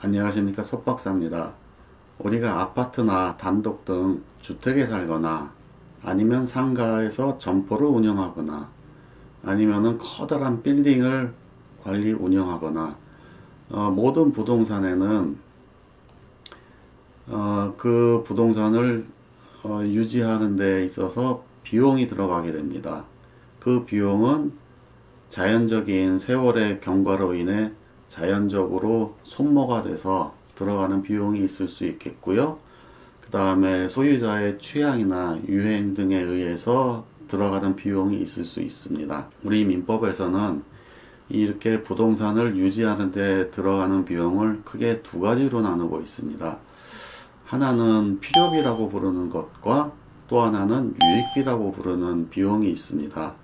안녕하십니까, 속박사입니다. 우리가 아파트나 단독 등 주택에 살거나 아니면 상가에서 점포를 운영하거나 아니면은 커다란 빌딩을 관리 운영하거나 모든 부동산에는 그 부동산을 유지하는 데 있어서 비용이 들어가게 됩니다. 그 비용은 자연적인 세월의 경과로 인해 자연적으로 손모가 돼서 들어가는 비용이 있을 수 있겠고요. 그 다음에 소유자의 취향이나 유행 등에 의해서 들어가는 비용이 있을 수 있습니다. 우리 민법에서는 이렇게 부동산을 유지하는 데 들어가는 비용을 크게 두 가지로 나누고 있습니다. 하나는 필요비라고 부르는 것과 또 하나는 유익비라고 부르는 비용이 있습니다.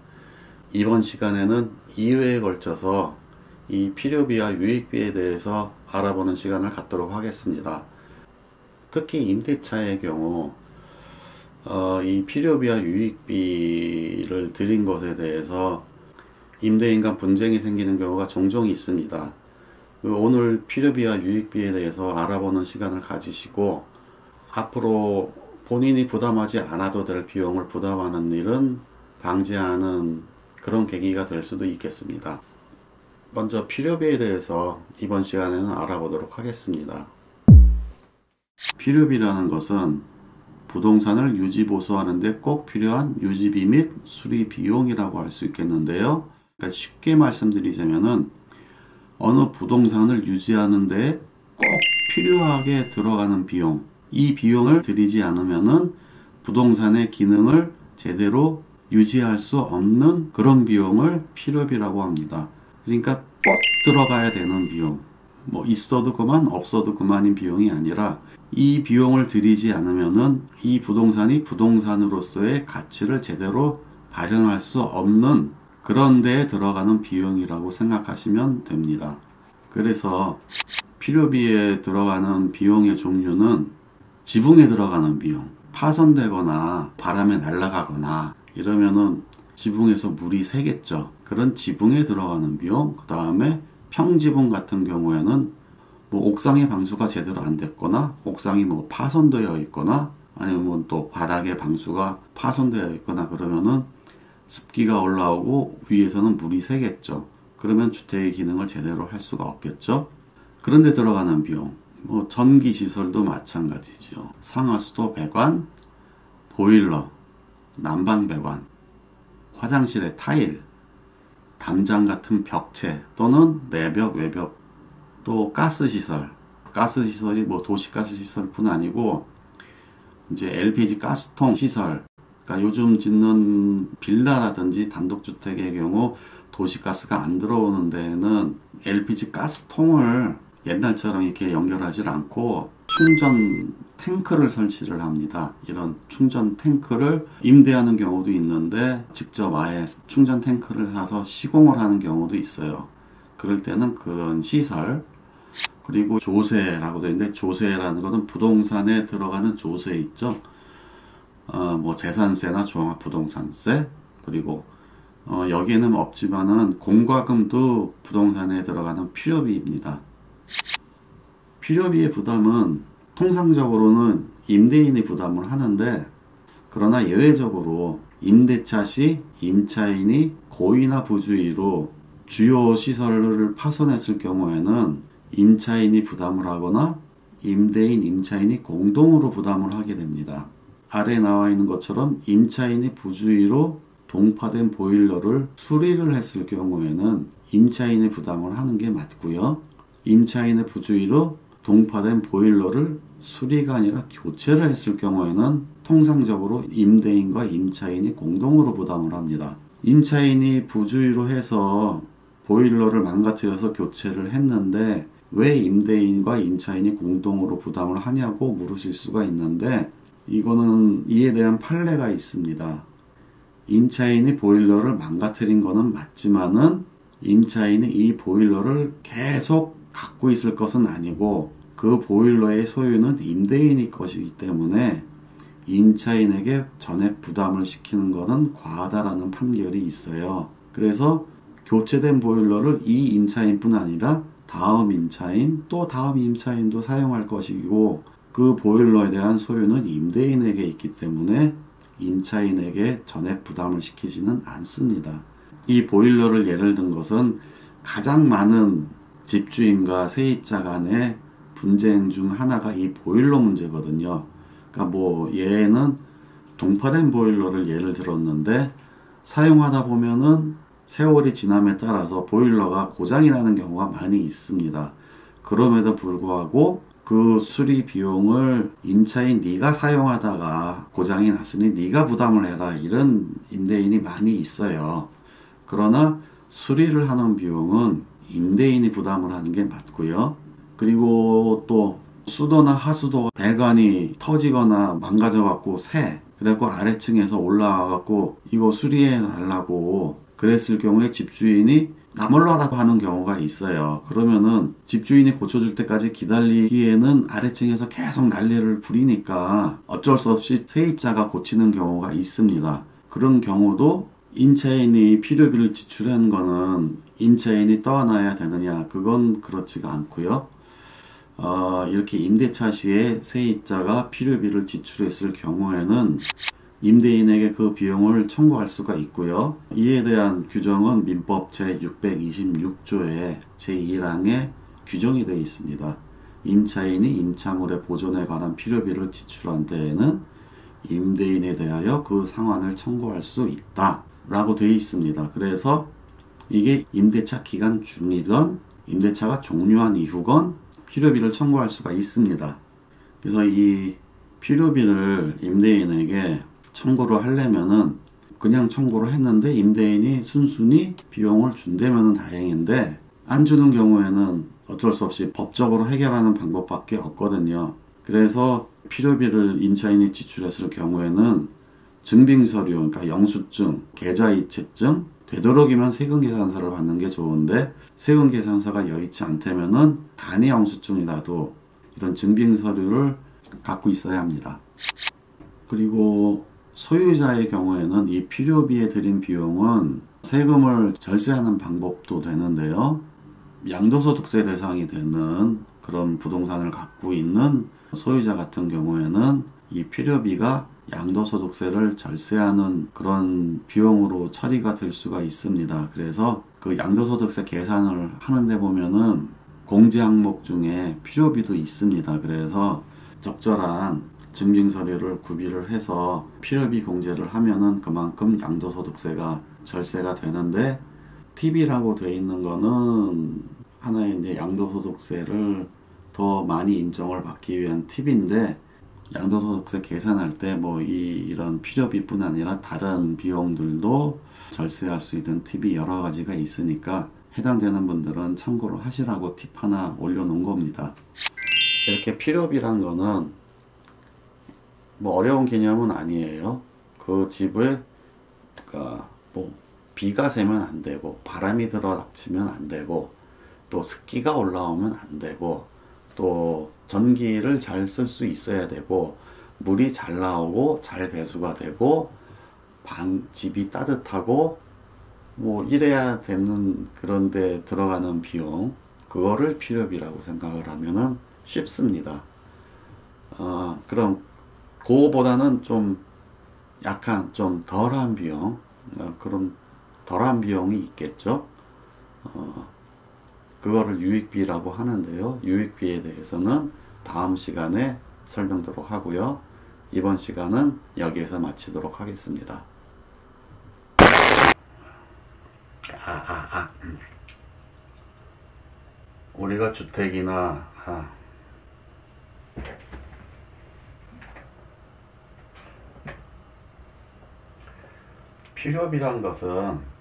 이번 시간에는 2회에 걸쳐서 이 필요비와 유익비에 대해서 알아보는 시간을 갖도록 하겠습니다. 특히 임대차의 경우 이 필요비와 유익비를 드린 것에 대해서 임대인 간 분쟁이 생기는 경우가 종종 있습니다. 오늘 필요비와 유익비에 대해서 알아보는 시간을 가지시고 앞으로 본인이 부담하지 않아도 될 비용을 부담하는 일은 방지하는 그런 계기가 될 수도 있겠습니다. 먼저 필요비에 대해서 이번 시간에는 알아보도록 하겠습니다. 필요비라는 것은 부동산을 유지 보수하는 데 꼭 필요한 유지비 및 수리 비용이라고 할 수 있겠는데요. 그러니까 쉽게 말씀드리자면은 어느 부동산을 유지하는 데 꼭 필요하게 들어가는 비용, 이 비용을 들이지 않으면은 부동산의 기능을 제대로 유지할 수 없는 그런 비용을 필요비라고 합니다. 그러니까 꼭 들어가야 되는 비용, 뭐 있어도 그만 없어도 그만인 비용이 아니라 이 비용을 들이지 않으면은 이 부동산이 부동산으로서의 가치를 제대로 발현할 수 없는 그런 데에 들어가는 비용이라고 생각하시면 됩니다. 그래서 필요비에 들어가는 비용의 종류는 지붕에 들어가는 비용, 파손되거나 바람에 날아가거나 이러면은 지붕에서 물이 새겠죠. 그런 지붕에 들어가는 비용, 그 다음에 평지붕 같은 경우에는 뭐 옥상의 방수가 제대로 안 됐거나 옥상이 뭐 파손되어 있거나 아니면 또 바닥에 방수가 파손되어 있거나 그러면은 습기가 올라오고 위에서는 물이 새겠죠. 그러면 주택의 기능을 제대로 할 수가 없겠죠. 그런데 들어가는 비용, 뭐 전기 시설도 마찬가지죠. 상하수도 배관, 보일러, 난방 배관, 화장실의 타일, 담장 같은 벽체 또는 내벽, 외벽, 또 가스시설. 가스시설이 뭐 도시가스시설뿐 아니고 이제 LPG 가스통 시설. 그러니까 요즘 짓는 빌라라든지 단독주택의 경우 도시가스가 안 들어오는 데에는 LPG 가스통을 옛날처럼 이렇게 연결하지 않고 충전 탱크를 설치를 합니다. 이런 충전 탱크를 임대하는 경우도 있는데 직접 아예 충전 탱크를 사서 시공을 하는 경우도 있어요. 그럴 때는 그런 시설, 그리고 조세라고 되어 있는데 조세라는 것은 부동산에 들어가는 조세 있죠. 뭐 재산세나 종합부동산세, 그리고 여기에는 없지만은 공과금도 부동산에 들어가는 필요비입니다. 필요비의 부담은 통상적으로는 임대인이 부담을 하는데, 그러나 예외적으로 임대차 시 임차인이 고의나 부주의로 주요 시설을 파손했을 경우에는 임차인이 부담을 하거나 임대인, 임차인이 공동으로 부담을 하게 됩니다. 아래 나와 있는 것처럼 임차인이 부주의로 동파된 보일러를 수리를 했을 경우에는 임차인이 부담을 하는 게 맞고요. 임차인의 부주의로 동파된 보일러를 수리가 아니라 교체를 했을 경우에는 통상적으로 임대인과 임차인이 공동으로 부담을 합니다. 임차인이 부주의로 해서 보일러를 망가뜨려서 교체를 했는데 왜 임대인과 임차인이 공동으로 부담을 하냐고 물으실 수가 있는데, 이거는 이에 대한 판례가 있습니다. 임차인이 보일러를 망가뜨린 거는 맞지만은 임차인이 이 보일러를 계속 갖고 있을 것은 아니고 그 보일러의 소유는 임대인의 것이기 때문에 임차인에게 전액 부담을 시키는 것은 과하다라는 판결이 있어요. 그래서 교체된 보일러를 이 임차인뿐 아니라 다음 임차인 또 다음 임차인도 사용할 것이고 그 보일러에 대한 소유는 임대인에게 있기 때문에 임차인에게 전액 부담을 시키지는 않습니다. 이 보일러를 예를 든 것은 가장 많은 집주인과 세입자 간의 분쟁 중 하나가 이 보일러 문제거든요. 그러니까 뭐 얘는 동파된 보일러를 예를 들었는데 사용하다 보면은 세월이 지남에 따라서 보일러가 고장이 나는 경우가 많이 있습니다. 그럼에도 불구하고 그 수리 비용을 임차인 네가 사용하다가 고장이 났으니 네가 부담을 해라, 이런 임대인이 많이 있어요. 그러나 수리를 하는 비용은 임대인이 부담을 하는 게 맞고요. 그리고 또 수도나 하수도가 배관이 터지거나 망가져 갖고 그래갖고 아래층에서 올라와 갖고 이거 수리해 달라고 그랬을 경우에 집주인이 나 몰라라고 하는 경우가 있어요. 그러면은 집주인이 고쳐줄 때까지 기다리기에는 아래층에서 계속 난리를 부리니까 어쩔 수 없이 세입자가 고치는 경우가 있습니다. 그런 경우도 임차인이 필요비를 지출한 거는 임차인이 떠안아야 되느냐, 그건 그렇지가 않고요. 이렇게 임대차 시에 세입자가 필요비를 지출했을 경우에는 임대인에게 그 비용을 청구할 수가 있고요. 이에 대한 규정은 민법 제626조의 제1항에 규정이 되어 있습니다. 임차인이 임차물의 보존에 관한 필요비를 지출한 때에는 임대인에 대하여 그 상환을 청구할 수 있다 라고 되어 있습니다. 그래서 이게 임대차 기간 중이건 임대차가 종료한 이후건 필요비를 청구할 수가 있습니다. 그래서 이 필요비를 임대인에게 청구를 하려면은 그냥 청구를 했는데 임대인이 순순히 비용을 준다면은 다행인데 안 주는 경우에는 어쩔 수 없이 법적으로 해결하는 방법밖에 없거든요. 그래서 필요비를 임차인이 지출했을 경우에는 증빙서류, 그러니까 영수증, 계좌이체증, 되도록이면 세금계산서를 받는 게 좋은데 세금계산서가 여의치 않다면은 간이 영수증이라도 이런 증빙서류를 갖고 있어야 합니다. 그리고 소유자의 경우에는 이 필요비에 들인 비용은 세금을 절세하는 방법도 되는데요. 양도소득세 대상이 되는 그런 부동산을 갖고 있는 소유자 같은 경우에는 이 필요비가 양도소득세를 절세하는 그런 비용으로 처리가 될 수가 있습니다. 그래서 그 양도소득세 계산을 하는데 보면은 공제 항목 중에 필요비도 있습니다. 그래서 적절한 증빙서류를 구비를 해서 필요비 공제를 하면은 그만큼 양도소득세가 절세가 되는데, 팁이라고 돼 있는 거는 하나의 이제 양도소득세를 더 많이 인정을 받기 위한 팁인데, 양도소득세 계산할 때 뭐 이런 필요비뿐 아니라 다른 비용들도 절세할 수 있는 팁이 여러 가지가 있으니까 해당되는 분들은 참고를 하시라고 팁 하나 올려놓은 겁니다. 이렇게 필요비란 거는 뭐 어려운 개념은 아니에요. 그 집을 뭐 비가 새면 안 되고 바람이 들어 닥치면 안 되고 또 습기가 올라오면 안 되고 또 전기를 잘 쓸 수 있어야 되고 물이 잘 나오고 잘 배수가 되고 집이 따뜻하고 뭐 이래야 되는, 그런데 들어가는 비용, 그거를 필요비라고 생각을 하면은 쉽습니다. 그럼 그거보다는 좀 약한, 좀 덜한 비용, 그런 덜한 비용이 있겠죠. 그거를 유익비라고 하는데요. 유익비에 대해서는 다음 시간에 설명드리도록 하고요. 이번 시간은 여기에서 마치도록 하겠습니다. 우리가 주택이나 필요비란 것은